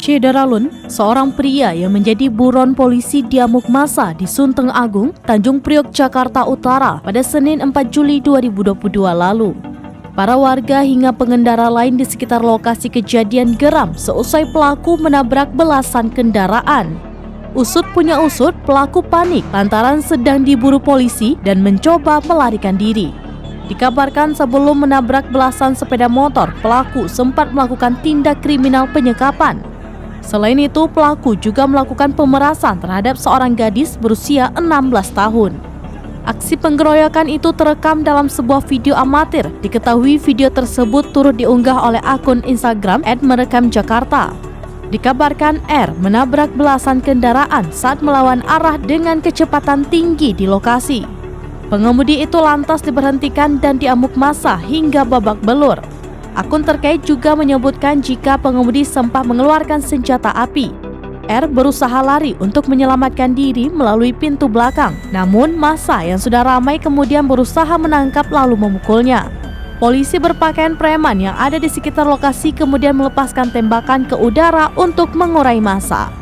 Syederalun, seorang pria yang menjadi buron polisi diamuk massa di Sunteng Agung, Tanjung Priok, Jakarta Utara pada Senin 4 Juli 2022 lalu. Para warga hingga pengendara lain di sekitar lokasi kejadian geram seusai pelaku menabrak belasan kendaraan. Usut punya usut, pelaku panik lantaran sedang diburu polisi dan mencoba melarikan diri. Dikabarkan sebelum menabrak belasan sepeda motor, pelaku sempat melakukan tindak kriminal penyekapan. Selain itu, pelaku juga melakukan pemerasan terhadap seorang gadis berusia 16 tahun. Aksi penggeroyokan itu terekam dalam sebuah video amatir. Diketahui video tersebut turut diunggah oleh akun Instagram @merekamjakarta. Dikabarkan R menabrak belasan kendaraan saat melawan arah dengan kecepatan tinggi di lokasi. Pengemudi itu lantas diberhentikan dan diamuk massa hingga babak belur. Akun terkait juga menyebutkan jika pengemudi sempat mengeluarkan senjata api. R berusaha lari untuk menyelamatkan diri melalui pintu belakang. Namun massa yang sudah ramai kemudian berusaha menangkap lalu memukulnya. Polisi berpakaian preman yang ada di sekitar lokasi kemudian melepaskan tembakan ke udara untuk mengurai massa.